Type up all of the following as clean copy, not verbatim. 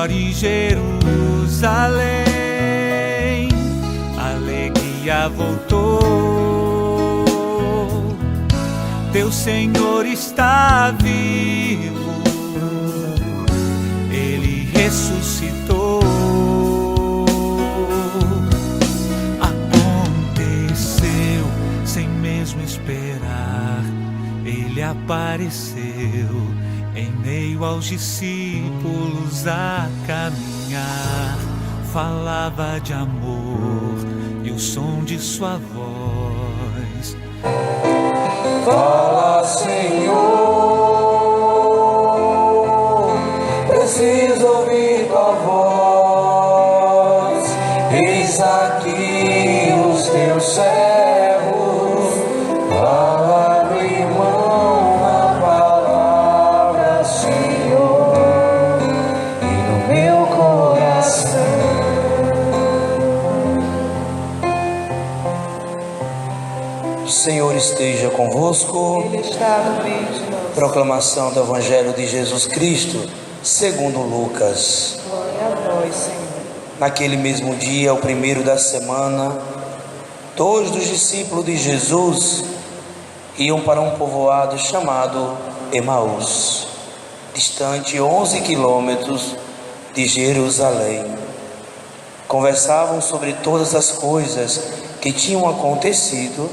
Senhor em Jerusalém, a alegria voltou. Teu Senhor está vivo, Ele ressuscitou. Aconteceu sem mesmo esperar, Ele apareceu em meio aos discípulos a caminhar. Falava de amor e o som de sua voz. Fala, Senhor, preciso ouvir tua voz. Eis aqui os teus servos, fala, meu irmão, a palavra, Senhor, e no meu coração. O Senhor esteja convosco. Ele está no meio de nós. Proclamação do Evangelho de Jesus Cristo, segundo Lucas. Glória a vós, Senhor. Naquele mesmo dia, o primeiro da semana, 2 dos discípulos de Jesus iam para um povoado chamado Emaús, distante 11 quilômetros de Jerusalém. Conversavam sobre todas as coisas que tinham acontecido,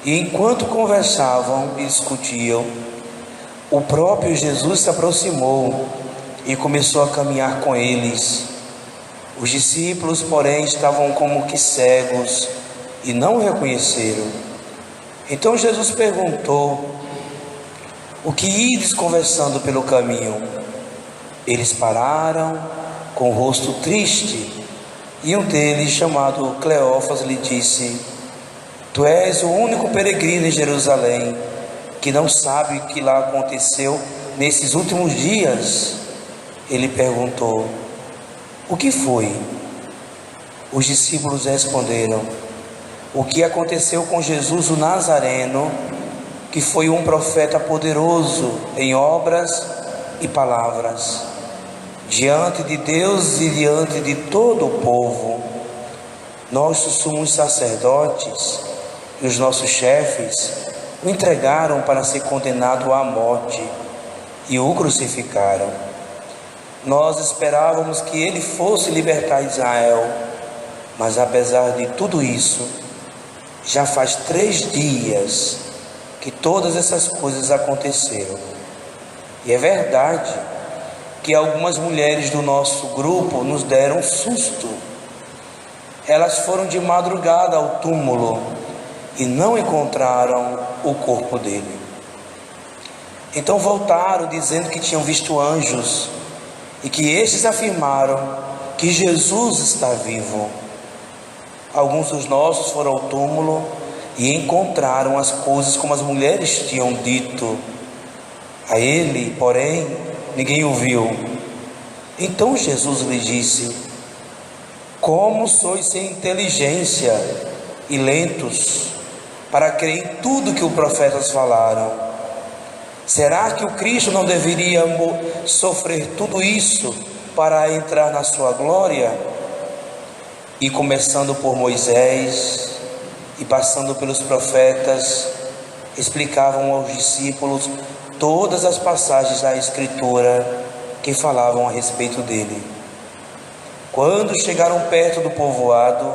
e enquanto conversavam e discutiam, o próprio Jesus se aproximou e começou a caminhar com eles. Os discípulos, porém, estavam como que cegos e não o reconheceram. Então Jesus perguntou: o que ides conversando pelo caminho? Eles pararam com o rosto triste, e um deles, chamado Cleófas, lhe disse: tu és o único peregrino em Jerusalém que não sabe o que lá aconteceu nesses últimos dias. Ele perguntou: o que foi? Os discípulos responderam: o que aconteceu com Jesus o Nazareno, que foi um profeta poderoso em obras e palavras, diante de Deus e diante de todo o povo. Nossos sumos sacerdotes e os nossos chefes o entregaram para ser condenado à morte e o crucificaram. Nós esperávamos que ele fosse libertar Israel, mas apesar de tudo isso, já faz 3 dias que todas essas coisas aconteceram. E é verdade que algumas mulheres do nosso grupo nos deram um susto. Elas foram de madrugada ao túmulo e não encontraram o corpo dele. Então voltaram dizendo que tinham visto anjos e que estes afirmaram que Jesus está vivo. Alguns dos nossos foram ao túmulo e encontraram as coisas como as mulheres tinham dito. A ele, porém, ninguém o viu. Então Jesus lhe disse: como sois sem inteligência e lentos para crer em tudo que os profetas falaram? Será que o Cristo não deveria sofrer tudo isso para entrar na sua glória? E começando por Moisés e passando pelos profetas, explicavam aos discípulos todas as passagens da Escritura que falavam a respeito dele. Quando chegaram perto do povoado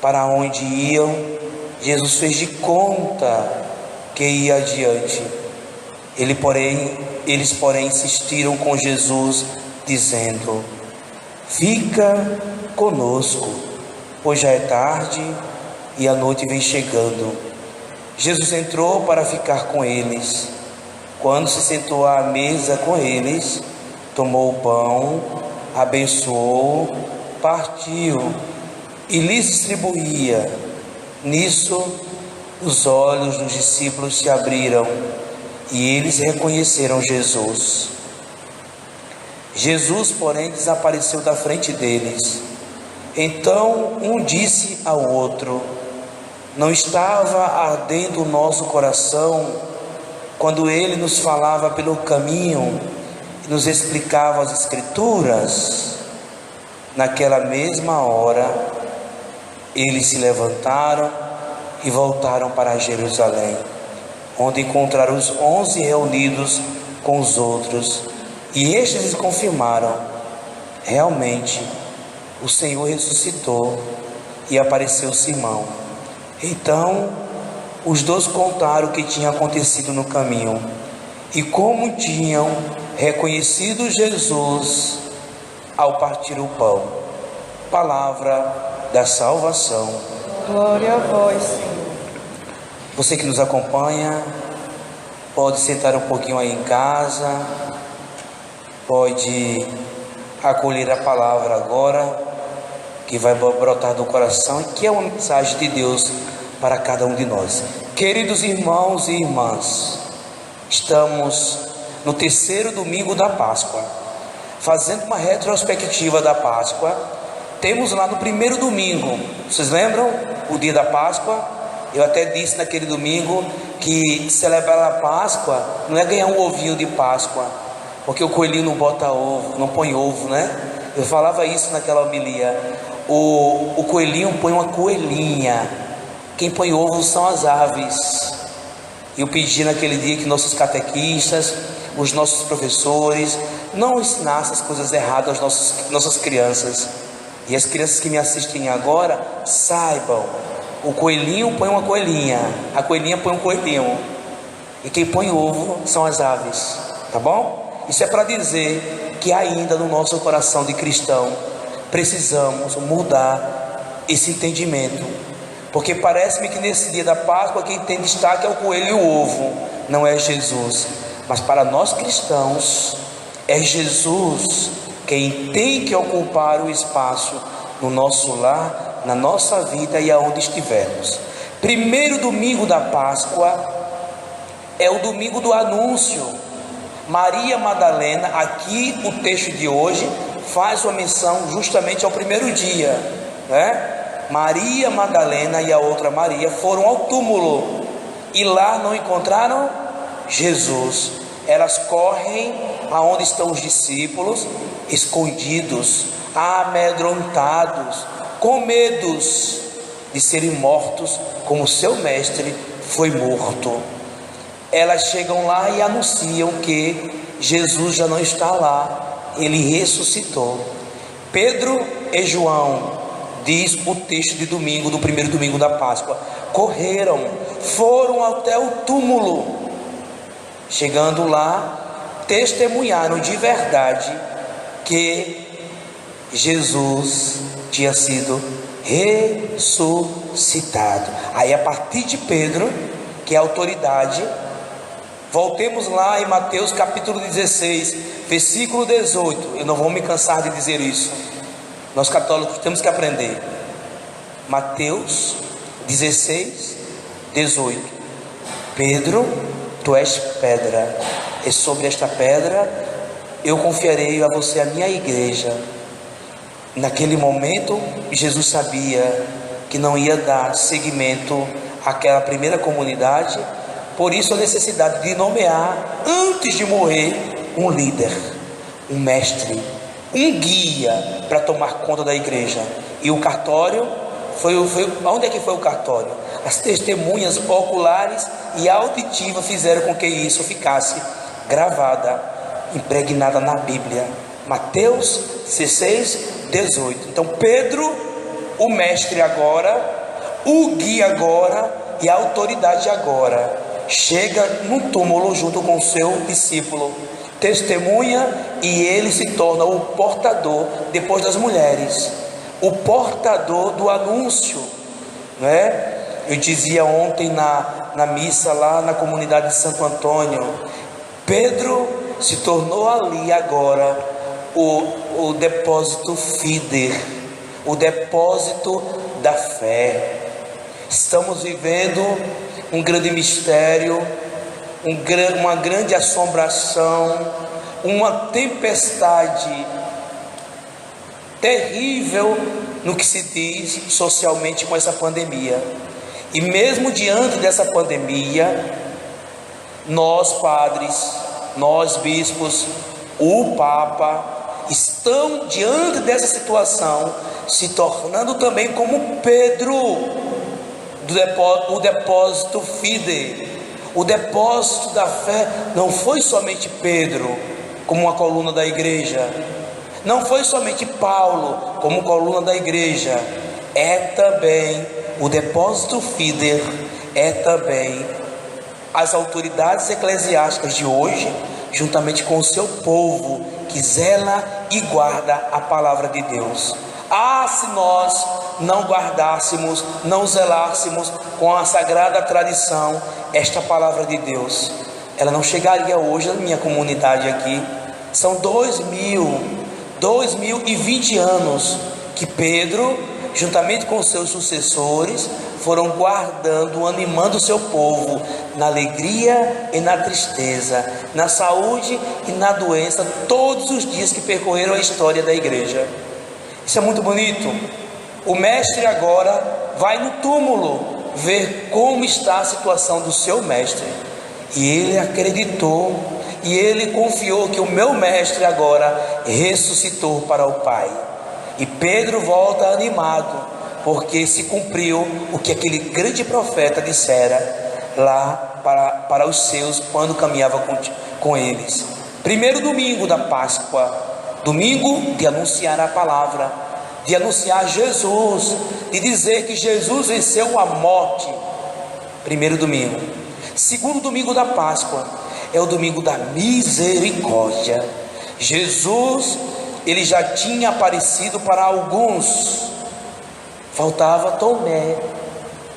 para onde iam, Jesus fez de conta que ia adiante. Eles, porém, insistiram com Jesus, dizendo: fica conosco, pois já é tarde e a noite vem chegando. Jesus entrou para ficar com eles. Quando se sentou à mesa com eles, tomou o pão, abençoou, partiu e lhes distribuía. Nisso, os olhos dos discípulos se abriram e eles reconheceram Jesus. Jesus, porém, desapareceu da frente deles. Então um disse ao outro: não estava ardendo o nosso coração quando ele nos falava pelo caminho nos explicava as Escrituras, naquela mesma hora, eles se levantaram e voltaram para Jerusalém, onde encontraram os 11 reunidos com os outros, e estes lhes confirmaram: realmente o Senhor ressuscitou e apareceu Simão. Então os dois contaram o que tinha acontecido no caminho e como tinham reconhecido Jesus ao partir o pão. Palavra da salvação. Glória a vós, Senhor. Você que nos acompanha, pode sentar um pouquinho aí em casa, pode acolher a palavra agora, que vai brotar do coração e que é uma mensagem de Deus para cada um de nós. Queridos irmãos e irmãs, estamos no terceiro domingo da Páscoa, fazendo uma retrospectiva da Páscoa. Temos lá no primeiro domingo, vocês lembram? O dia da Páscoa. Eu até disse naquele domingo que celebrar a Páscoa não é ganhar um ovinho de Páscoa, porque o coelhinho não bota ovo, não põe ovo, né? Eu falava isso naquela homilia. O coelhinho põe uma coelhinha, quem põe ovo são as aves. Eu pedi naquele dia que nossos catequistas, os nossos professores, não ensinassem as coisas erradas às nossas crianças. E as crianças que me assistem agora, saibam, o coelhinho põe uma coelhinha, a coelhinha põe um coelhinho, e quem põe ovo são as aves, tá bom? Isso é para dizer que ainda no nosso coração de cristão precisamos mudar esse entendimento, porque parece-me que nesse dia da Páscoa quem tem destaque é o coelho e o ovo, não é Jesus. Mas para nós cristãos é Jesus quem tem que ocupar o espaço no nosso lar, na nossa vida e aonde estivermos. Primeiro domingo da Páscoa é o domingo do anúncio. Maria Madalena, aqui o texto de hoje faz uma menção justamente ao primeiro dia, né? Maria Madalena e a outra Maria foram ao túmulo e lá não encontraram Jesus. Elas correm aonde estão os discípulos, escondidos, amedrontados, com medos de serem mortos como seu mestre foi morto. Elas chegam lá e anunciam que Jesus já não está lá, ele ressuscitou. Pedro e João, diz o texto de domingo, do primeiro domingo da Páscoa, correram, foram até o túmulo. Chegando lá, testemunharam de verdade que Jesus tinha sido ressuscitado. Aí a partir de Pedro, que é a autoridade, voltemos lá em Mateus capítulo 16, versículo 18. Eu não vou me cansar de dizer isso, nós católicos temos que aprender. Mateus 16, 18. Pedro, tu és pedra, e sobre esta pedra eu confiarei a você a minha igreja. Naquele momento Jesus sabia que não ia dar seguimento àquela primeira comunidade, por isso a necessidade de nomear, antes de morrer, um líder, um mestre, um guia para tomar conta da igreja. E o cartório onde é que foi o cartório? As testemunhas oculares e auditivas fizeram com que isso ficasse gravada, impregnada na Bíblia. Mateus 16, 18. Então Pedro, o mestre agora, o guia agora e a autoridade agora, chega no túmulo junto com o seu discípulo, testemunha, e ele se torna o portador, depois das mulheres, o portador do anúncio, né? Eu dizia ontem na missa lá na comunidade de Santo Antônio, Pedro se tornou ali agora o depósito fider, o depósito da fé. Estamos vivendo um grande mistério, uma grande assombração, uma tempestade terrível no que se diz socialmente com essa pandemia. E mesmo diante dessa pandemia, nós padres, nós bispos, o Papa, estão diante dessa situação, se tornando também como Pedro, o depósito fide, o depósito da fé. Não foi somente Pedro como uma coluna da igreja, não foi somente Paulo como coluna da igreja, é também o depósito fide, é também as autoridades eclesiásticas de hoje, juntamente com o seu povo, que zela e guarda a palavra de Deus. Se nós não guardássemos, não zelássemos com a sagrada tradição, esta palavra de Deus, ela não chegaria hoje na minha comunidade aqui. São 2020 anos que Pedro, juntamente com os seus sucessores, foram guardando, animando o seu povo na alegria e na tristeza, na saúde e na doença, todos os dias que percorreram a história da igreja. Isso é muito bonito. O mestre agora vai no túmulo ver como está a situação do seu mestre, e ele acreditou, e ele confiou que o meu mestre agora ressuscitou para o Pai. E Pedro volta animado, porque se cumpriu o que aquele grande profeta dissera lá para os seus quando caminhava com eles. Primeiro domingo da Páscoa, domingo de anunciar a palavra, de anunciar Jesus, de dizer que Jesus venceu a morte. Primeiro domingo. Segundo domingo da Páscoa é o domingo da misericórdia. Jesus, ele já tinha aparecido para alguns. Faltava Tomé.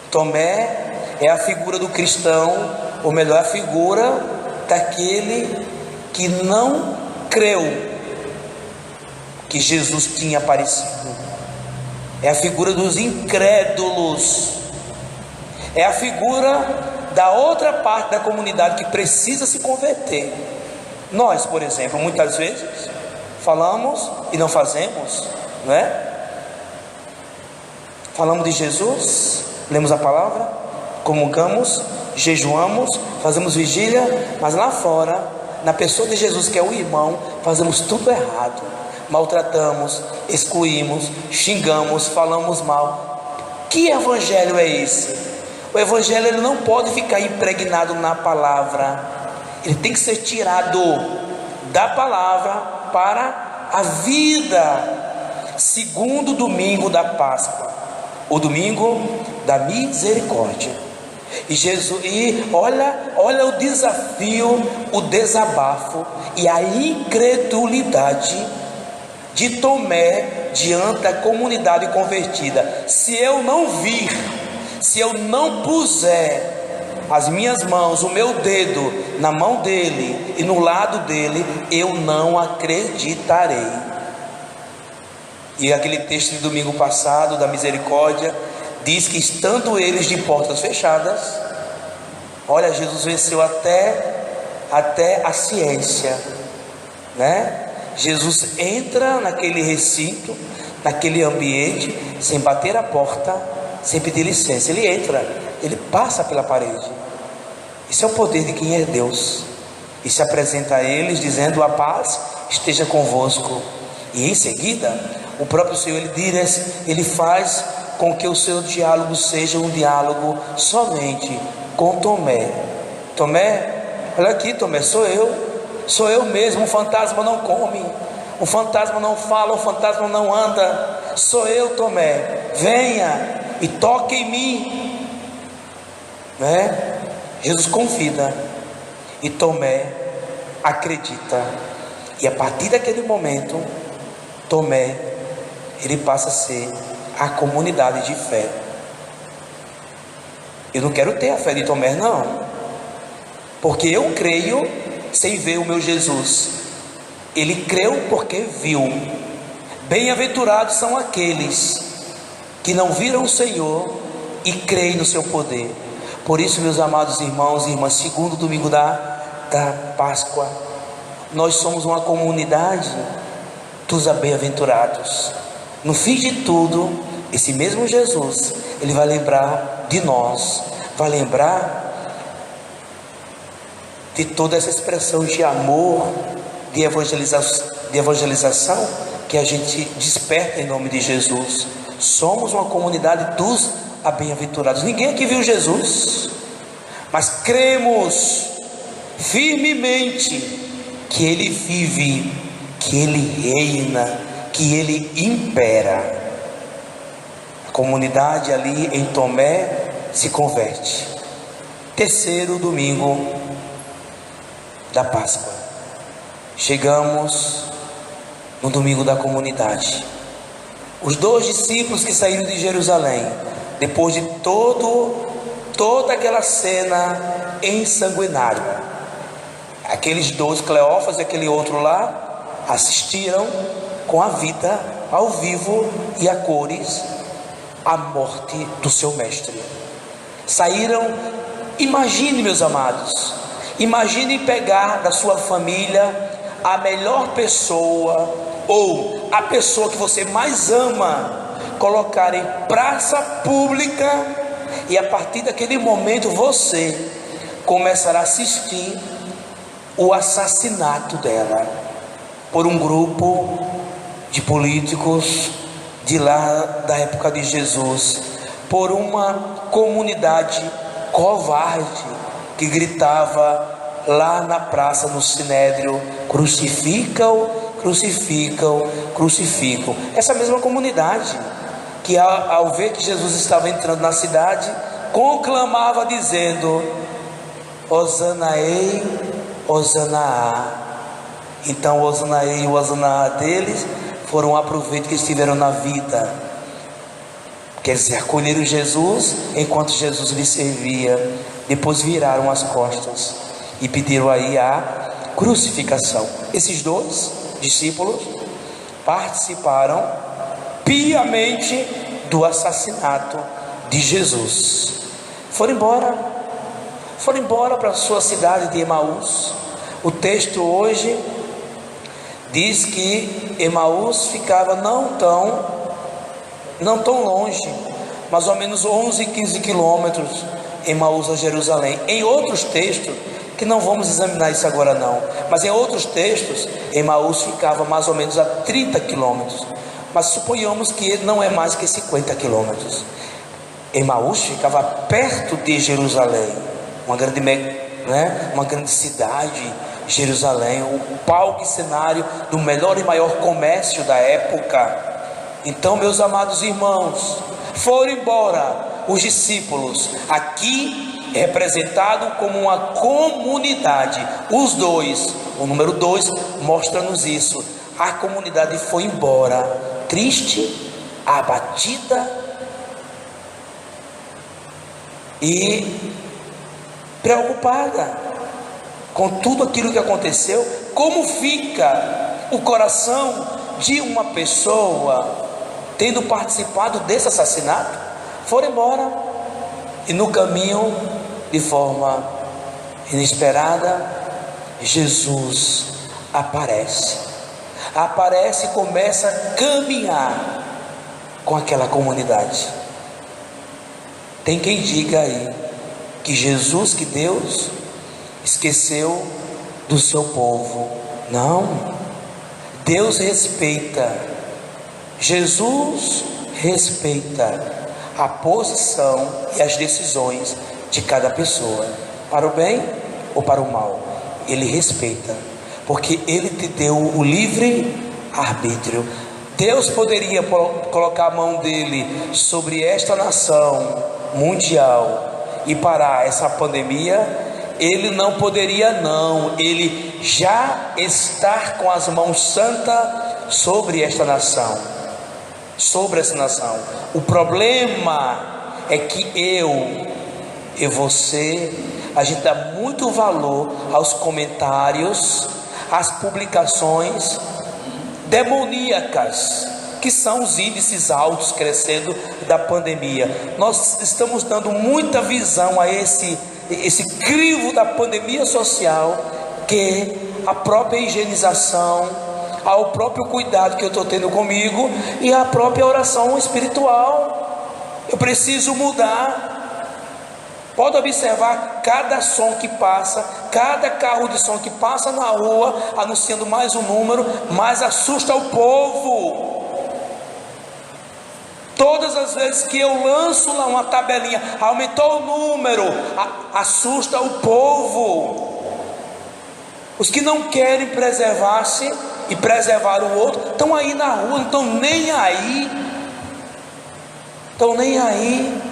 Tomé é a figura do cristão, ou melhor, a figura daquele que não creu que Jesus tinha aparecido. É a figura dos incrédulos. É a figura da outra parte da comunidade que precisa se converter. Nós, por exemplo, muitas vezes falamos e não fazemos, não é? Falamos de Jesus, lemos a palavra, comungamos, jejuamos, fazemos vigília, mas lá fora, na pessoa de Jesus, que é o irmão, fazemos tudo errado. Maltratamos, excluímos, xingamos, falamos mal. Que evangelho é esse? O evangelho, ele não pode ficar impregnado na palavra, ele tem que ser tirado da palavra para a vida. Segundo domingo da Páscoa, o domingo da misericórdia. E Jesus, olha o desafio, o desabafo e a incredulidade de Tomé diante da comunidade convertida. Se eu não vir, se eu não puser as minhas mãos, o meu dedo na mão dele e no lado dele, eu não acreditarei. E aquele texto de domingo passado, da misericórdia, diz que estando eles de portas fechadas, olha, Jesus venceu até a ciência, né? Jesus entra naquele recinto, naquele ambiente, sem bater a porta, sem pedir licença. Ele entra, ele passa pela parede. Isso é o poder de quem é Deus. E se apresenta a eles dizendo: a paz esteja convosco. E em seguida, o próprio Senhor, ele faz com que o seu diálogo seja um diálogo somente com Tomé. Tomé, olha aqui, Tomé, sou eu mesmo. Um fantasma não come, um fantasma não fala, um fantasma não anda. Sou eu, Tomé, venha e toque em mim, né? Jesus convida e Tomé acredita, e a partir daquele momento, Tomé, ele passa a ser a comunidade de fé. Eu não quero ter a fé de Tomé, não, porque eu creio sem ver o meu Jesus. Ele creu porque viu. Bem-aventurados são aqueles que não viram o Senhor e creem no seu poder. Por isso, meus amados irmãos e irmãs, segundo domingo da Páscoa, nós somos uma comunidade dos bem-aventurados. No fim de tudo, esse mesmo Jesus, ele vai lembrar de nós, vai lembrar de toda essa expressão de amor de evangelização que a gente desperta em nome de Jesus. Somos uma comunidade dos bem-aventurados. Ninguém aqui viu Jesus, mas cremos firmemente que Ele vive, que Ele reina, que Ele impera. A comunidade ali em Tomé se converte. Terceiro domingo da Páscoa. Chegamos no domingo da comunidade. Os 2 discípulos que saíram de Jerusalém, depois de toda aquela cena ensanguinária, aqueles 2, Cleófas e aquele outro lá, assistiram com a vida ao vivo e a cores a morte do seu mestre. Saíram. Imagine, meus amados, imagine pegar da sua família a melhor pessoa ou a pessoa que você mais ama, colocar em praça pública, e a partir daquele momento você começará a assistir o assassinato dela por um grupo de políticos de lá da época de Jesus, por uma comunidade covarde que gritava lá na praça, no Sinédrio: crucificam, crucificam, crucificam. Essa mesma comunidade que ao ver que Jesus estava entrando na cidade, conclamava dizendo: Hosanaei, Hosanaá. Então Hosanaei e o Hosanaá deles foram um aproveito que eles tiveram na vida. Quer dizer, acolheram Jesus enquanto Jesus lhes servia. Depois viraram as costas e pediram aí a crucificação. Esses 2 discípulos participaram piamente do assassinato de Jesus. Foram embora para a sua cidade de Emaús. O texto hoje diz que Emaús ficava não tão longe, mais ou menos 11, 15 quilômetros, Emaús a Jerusalém. Em outros textos, que não vamos examinar isso agora não, mas em outros textos, Emaús ficava mais ou menos a 30 quilômetros, mas suponhamos que não é mais que 50 quilômetros. Emaús ficava perto de Jerusalém, uma grande cidade, Jerusalém, o palco e cenário do melhor e maior comércio da época. Então, meus amados irmãos, foram embora os discípulos, aqui representado como uma comunidade. Os 2, o número 2 mostra-nos isso. A comunidade foi embora, triste, abatida e preocupada com tudo aquilo que aconteceu. Como fica o coração de uma pessoa tendo participado desse assassinato? Foram embora, e no caminho, de forma inesperada, Jesus aparece e começa a caminhar com aquela comunidade. Tem quem diga aí que Jesus, que Deus esqueceu do seu povo. Não, Deus respeita, Jesus respeita a posição e as decisões de cada pessoa, para o bem ou para o mal. Ele respeita, porque Ele te deu o livre arbítrio. Deus poderia colocar a mão dele sobre esta nação mundial e parar essa pandemia. Ele não poderia, não. Ele já está com as mãos santas sobre esta nação, sobre essa nação. O problema é que eu e você, a gente dá muito valor aos comentários, às publicações demoníacas, que são os índices altos crescendo da pandemia. Nós estamos dando muita visão a esse crivo da pandemia social, que a própria higienização, ao próprio cuidado que eu estou tendo comigo e a própria oração espiritual. Eu preciso mudar. Pode observar cada som que passa, cada carro de som que passa na rua, anunciando mais um número, mais assusta o povo. Todas as vezes que eu lanço lá uma tabelinha, aumentou o número, assusta o povo. Os que não querem preservar-se e preservar o outro, estão aí na rua, não estão nem aí. Estão nem aí.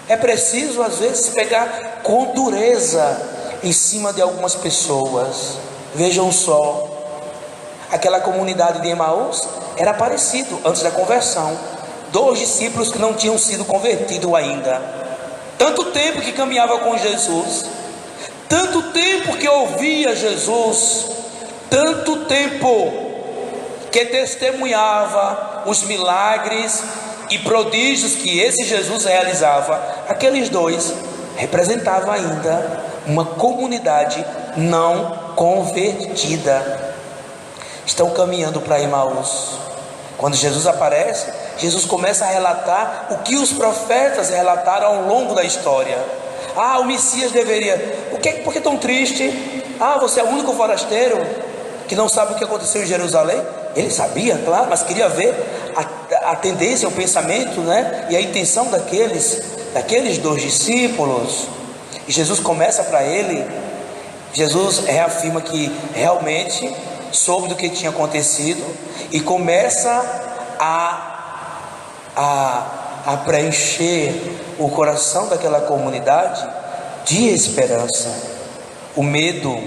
É preciso às vezes pegar com dureza em cima de algumas pessoas. Vejam só, aquela comunidade de Emaús era parecido antes da conversão. 2 discípulos que não tinham sido convertidos ainda. Tanto tempo que caminhava com Jesus, tanto tempo que ouvia Jesus, tanto tempo que testemunhava os milagres e prodígios que esse Jesus realizava. Aqueles 2 representavam ainda uma comunidade não convertida. Estão caminhando para Emaús. Quando Jesus aparece, Jesus começa a relatar o que os profetas relataram ao longo da história. O Messias deveria... Por que tão triste? Você é o único forasteiro que não sabe o que aconteceu em Jerusalém? Ele sabia, claro, mas queria ver a tendência, o pensamento, né? E a intenção daqueles 2 discípulos. E Jesus começa para ele. Jesus reafirma que realmente soube do que tinha acontecido e começa a preencher o coração daquela comunidade de esperança. O medo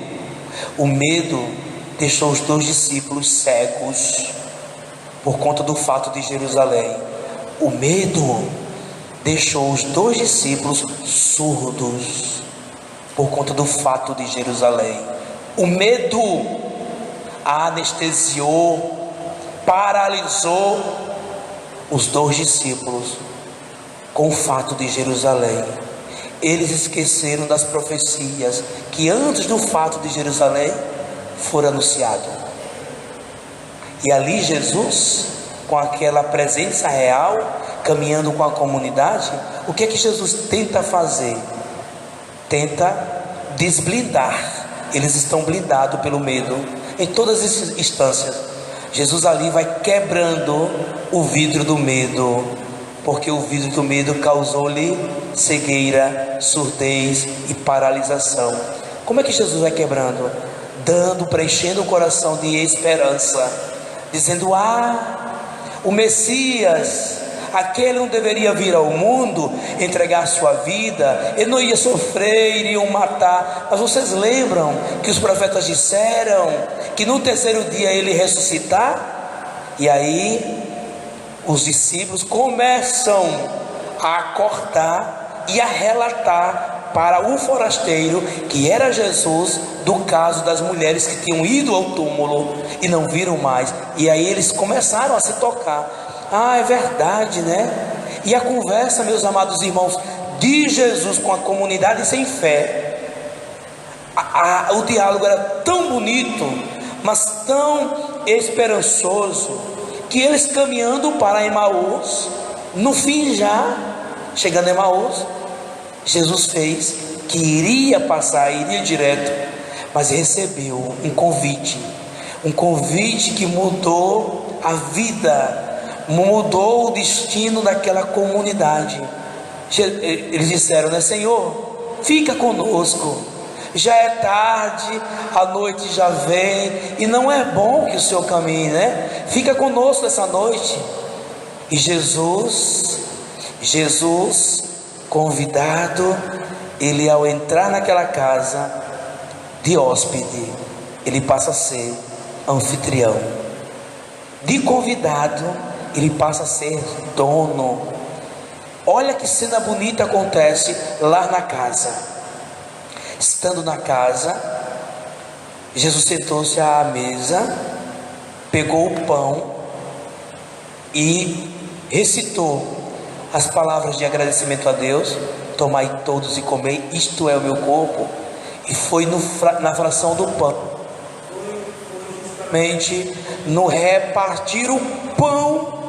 deixou os 2 discípulos cegos por conta do fato de Jerusalém. O medo deixou os 2 discípulos surdos por conta do fato de Jerusalém. O medo a anestesiou, paralisou os 2 discípulos com o fato de Jerusalém. Eles esqueceram das profecias que antes do fato de Jerusalém foram anunciado. E ali Jesus, com aquela presença real, caminhando com a comunidade, o que é que Jesus tenta fazer? Tenta desblindar. Eles estão blindados pelo medo em todas as instâncias. Jesus ali vai quebrando o vidro do medo, porque o vidro do medo causou-lhe cegueira, surdez e paralisação. Como é que Jesus vai quebrando? Preenchendo o coração de esperança, dizendo: o Messias, aquele não deveria vir ao mundo, entregar sua vida, ele não ia sofrer, iriam matar. Mas vocês lembram que os profetas disseram que no 3º dia ele ia ressuscitar? E aí os discípulos começam a acordar e a relatar para o forasteiro, que era Jesus, do caso das mulheres que tinham ido ao túmulo e não viram mais. E aí eles começaram a se tocar: é verdade, né? E a conversa, meus amados irmãos, de Jesus com a comunidade sem fé, o diálogo era tão bonito, mas tão esperançoso, que eles caminhando para Emaús, no fim já, chegando a Emaús, Jesus fez que iria passar, iria direto, mas recebeu um convite que mudou a vida, mudou o destino daquela comunidade. Eles disseram, né: Senhor, fica conosco, já é tarde, a noite já vem, e não é bom que o Senhor caminhe, né? Fica conosco essa noite. E Jesus, convidado, ele, ao entrar naquela casa de hóspede, ele passa a ser anfitrião. De convidado, ele passa a ser dono. Olha que cena bonita acontece lá na casa. Estando na casa, Jesus sentou-se à mesa, pegou o pão e recitou as palavras de agradecimento a Deus: tomai todos e comei, isto é o meu corpo. E foi na fração do pão, justamente no repartir o pão,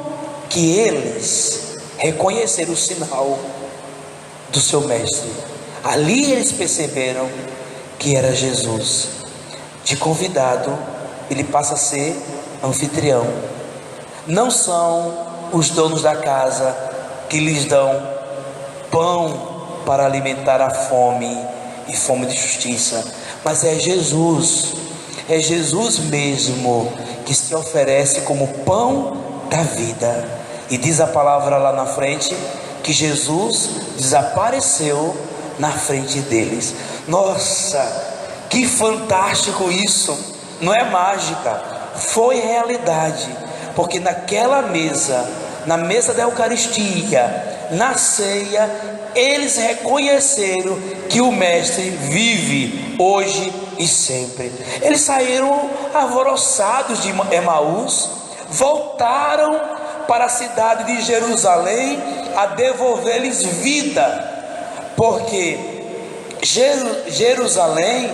que eles reconheceram o sinal do seu mestre. Ali eles perceberam que era Jesus. De convidado, ele passa a ser anfitrião. Não são os donos da casa que lhes dão pão para alimentar a fome e fome de justiça, mas é Jesus mesmo que se oferece como pão da vida. E diz a palavra lá na frente que Jesus desapareceu na frente deles. Nossa, que fantástico isso! Não é mágica, foi realidade, porque naquela mesa, na mesa da Eucaristia, na ceia, eles reconheceram que o Mestre vive hoje e sempre. Eles saíram alvoroçados de Emaús, voltaram para a cidade de Jerusalém a devolver-lhes vida, porque Jerusalém,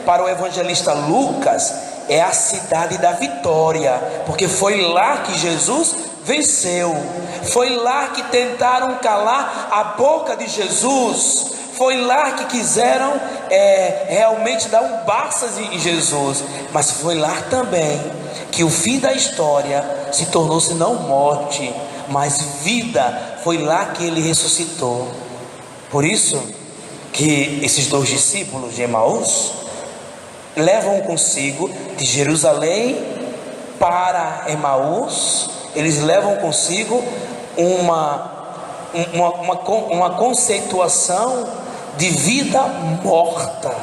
para o evangelista Lucas, é a cidade da vitória, porque foi lá que Jesus venceu, foi lá que tentaram calar a boca de Jesus, foi lá que quiseram realmente dar um basta em Jesus, mas foi lá também que o fim da história se tornou-se não morte, mas vida. Foi lá que ele ressuscitou. Por isso que esses dois discípulos de Emaús levam consigo de Jerusalém para Emaús, eles levam consigo uma conceituação de vida morta.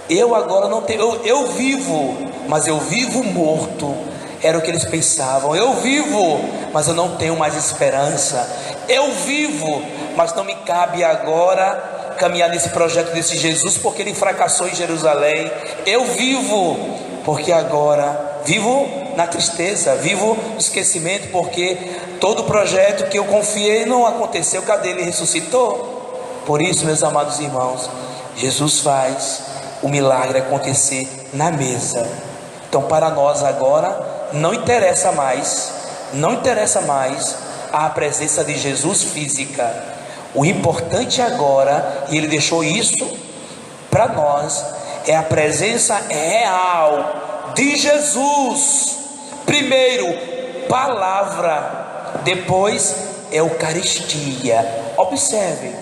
Eu agora não tenho, eu vivo, mas eu vivo morto. Era o que eles pensavam. Eu vivo, mas eu não tenho mais esperança. Eu vivo, mas não me cabe agora caminhar nesse projeto desse Jesus, porque ele fracassou em Jerusalém. Eu vivo, porque agora vivo na tristeza, vivo no esquecimento, porque todo projeto que eu confiei não aconteceu. Cadê? Ele ressuscitou. Por isso, meus amados irmãos, Jesus faz o milagre acontecer na mesa. Então, para nós agora não interessa mais a presença de Jesus física. O importante agora, e ele deixou isso para nós, é a presença real de Jesus. Primeiro, palavra, depois, Eucaristia. Observe,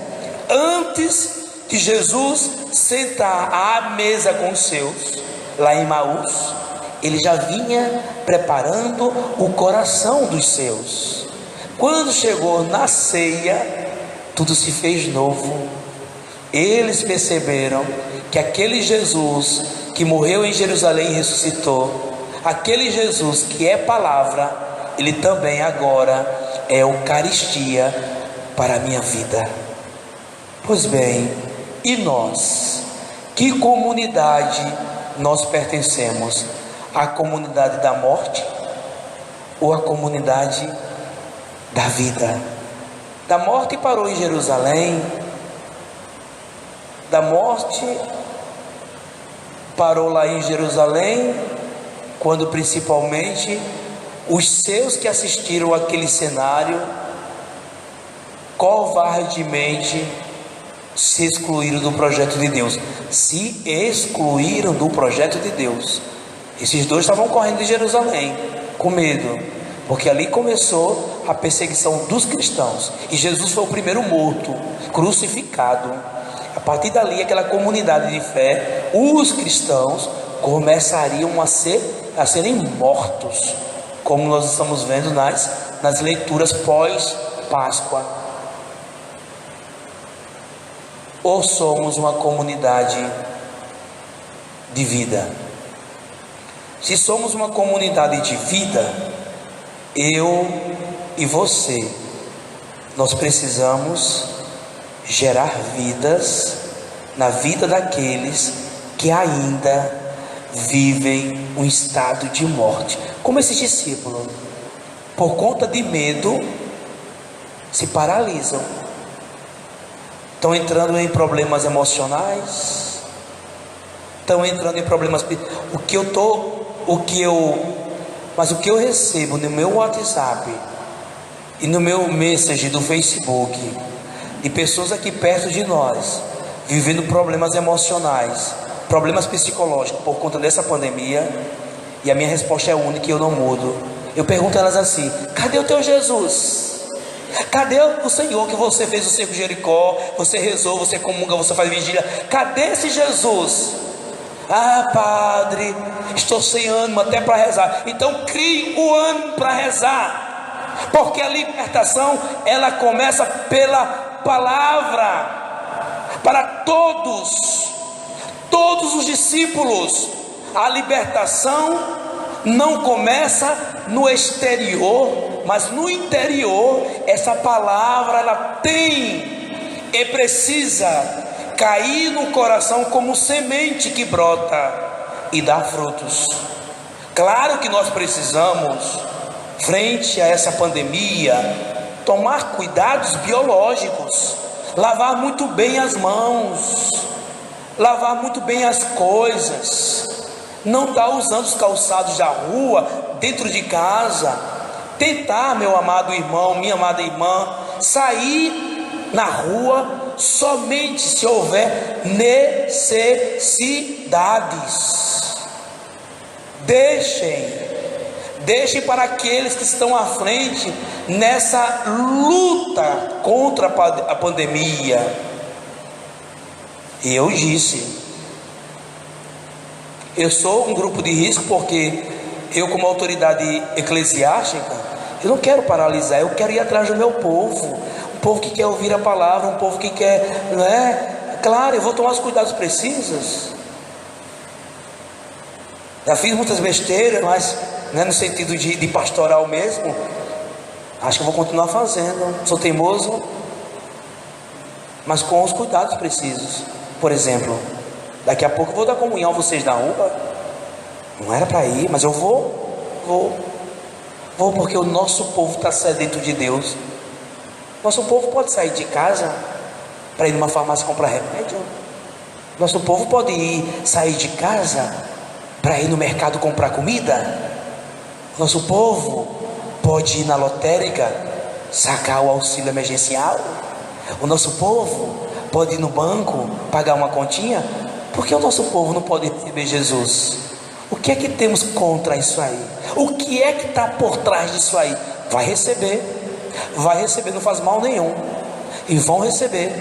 antes de Jesus sentar à mesa com os seus, lá em Emaús, ele já vinha preparando o coração dos seus. Quando chegou na ceia, tudo se fez novo. Eles perceberam que aquele Jesus que morreu em Jerusalém e ressuscitou, aquele Jesus que é palavra, ele também agora é Eucaristia para a minha vida. Pois bem, e nós? Que comunidade nós pertencemos? A comunidade da morte ou a comunidade da vida? Da morte parou em Jerusalém, da morte parou lá em Jerusalém, quando principalmente os seus que assistiram àquele cenário covardemente se excluíram do projeto de Deus. Se excluíram do projeto de Deus. Esses dois estavam correndo de Jerusalém com medo, porque ali começou a perseguição dos cristãos, e Jesus foi o primeiro morto, crucificado. A partir dali, aquela comunidade de fé, os cristãos começariam a serem mortos, como nós estamos vendo nas leituras pós-Páscoa. Ou somos uma comunidade de vida? Se somos uma comunidade de vida, eu e você, nós precisamos gerar vidas na vida daqueles que ainda vivem um estado de morte, como esses discípulos, por conta de medo, se paralisam, estão entrando em problemas emocionais, estão entrando em problemas. Mas o que eu recebo no meu WhatsApp e no meu message do Facebook de pessoas aqui perto de nós, vivendo problemas emocionais, problemas psicológicos por conta dessa pandemia, e a minha resposta é única e eu não mudo. Eu pergunto a elas assim: cadê o teu Jesus? Cadê o Senhor que você fez o cerco de Jericó, você rezou, você comunga, você faz vigília? Cadê esse Jesus? Ah, padre, estou sem ânimo até para rezar. Então crie o ânimo para rezar, porque a libertação, ela começa pela palavra. Para todos os discípulos, a libertação não começa no exterior, mas no interior. Essa palavra, ela tem e precisa cair no coração como semente que brota e dá frutos. Claro que nós precisamos, frente a essa pandemia, tomar cuidados biológicos, lavar muito bem as mãos, lavar muito bem as coisas, não estar usando os calçados da rua dentro de casa. Tentar, meu amado irmão, minha amada irmã, sair na rua somente se houver necessidades. Deixem para aqueles que estão à frente nessa luta contra a pandemia. E eu disse, eu sou um grupo de risco, porque eu, como autoridade eclesiástica, eu não quero paralisar, eu quero ir atrás do meu povo, um povo que quer ouvir a palavra, um povo que quer, não é? Claro, eu vou tomar os cuidados precisos. Já fiz muitas besteiras, mas não é no sentido de pastoral mesmo. Acho que eu vou continuar fazendo. Sou teimoso, mas com os cuidados precisos. Por exemplo, daqui a pouco eu vou dar comunhão a vocês na rua. Não era para ir, mas eu vou porque o nosso povo está sedento de Deus. Nosso povo pode sair de casa para ir numa farmácia comprar remédio. Nosso povo pode sair de casa para ir no mercado comprar comida. Nosso povo pode ir na lotérica sacar o auxílio emergencial. O nosso povo pode ir no banco pagar uma continha. Por que o nosso povo não pode receber Jesus? O que é que temos contra isso aí? O que é que está por trás disso aí? Vai receber, não faz mal nenhum, e vão receber.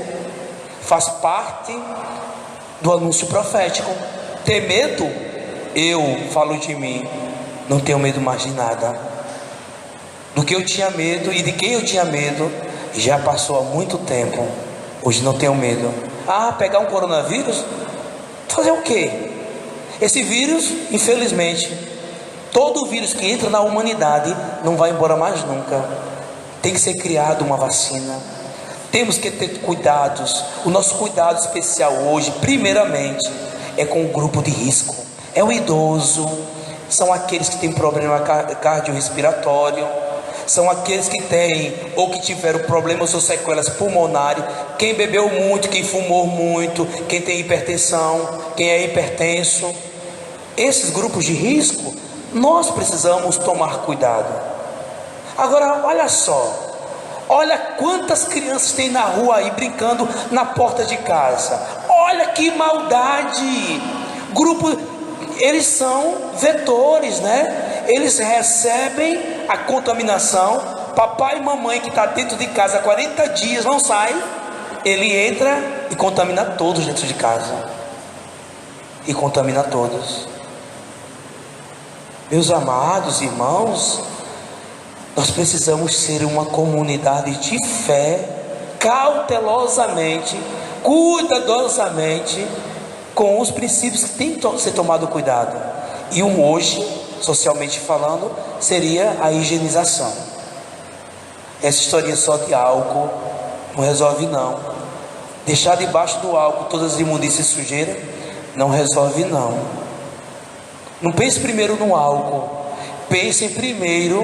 Faz parte do anúncio profético. Ter medo? Eu falo de mim, não tenho medo mais de nada. Do que eu tinha medo e de quem eu tinha medo, já passou há muito tempo. Hoje não tenho medo. Ah, pegar um coronavírus? Fazer o quê? Esse vírus, infelizmente, todo vírus que entra na humanidade não vai embora mais nunca. Tem que ser criada uma vacina. Temos que ter cuidados. O nosso cuidado especial hoje, primeiramente, é com o grupo de risco. É o idoso, são aqueles que têm problema cardiorrespiratório, são aqueles que têm ou que tiveram problemas ou sequelas pulmonares, quem bebeu muito, quem fumou muito, quem tem hipertensão, quem é hipertenso. Esses grupos de risco, nós precisamos tomar cuidado. Agora, olha só, olha quantas crianças tem na rua aí brincando na porta de casa. Olha que maldade. Grupo, eles são vetores, né? Eles recebem a contaminação. Papai e mamãe que está dentro de casa há 40 dias não sai, ele entra e contamina todos dentro de casa. E contamina todos. Meus amados irmãos, nós precisamos ser uma comunidade de fé, cautelosamente, cuidadosamente, com os princípios que tem que ser tomado cuidado. E hoje, socialmente falando, seria a higienização. Essa historinha só de álcool não resolve não. Deixar debaixo do álcool todas as imundícias e sujeira não resolve não. Não pense primeiro no álcool, pense primeiro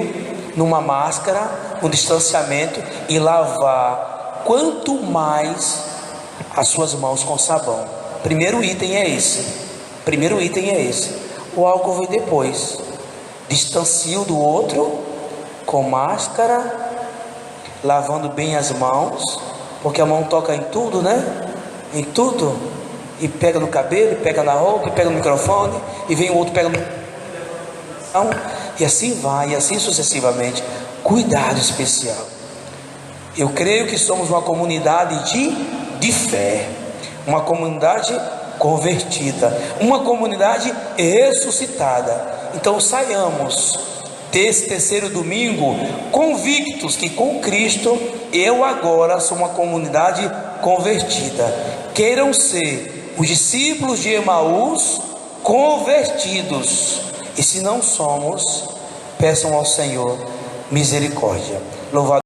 numa máscara, um distanciamento e lavar quanto mais as suas mãos com sabão. Primeiro item é esse. O álcool vem depois. Distancie-o do outro com máscara, lavando bem as mãos porque a mão toca em tudo, né? Em tudo, e pega no cabelo, e pega na roupa, e pega no microfone, e vem o outro, pega no... e assim vai, e assim sucessivamente. Cuidado especial. Eu creio que somos uma comunidade de fé, uma comunidade convertida, uma comunidade ressuscitada. Então saiamos desse terceiro domingo convictos que com Cristo eu agora sou uma comunidade convertida. Queiram ser os discípulos de Emaús convertidos, e se não somos, peçam ao Senhor misericórdia. Louvado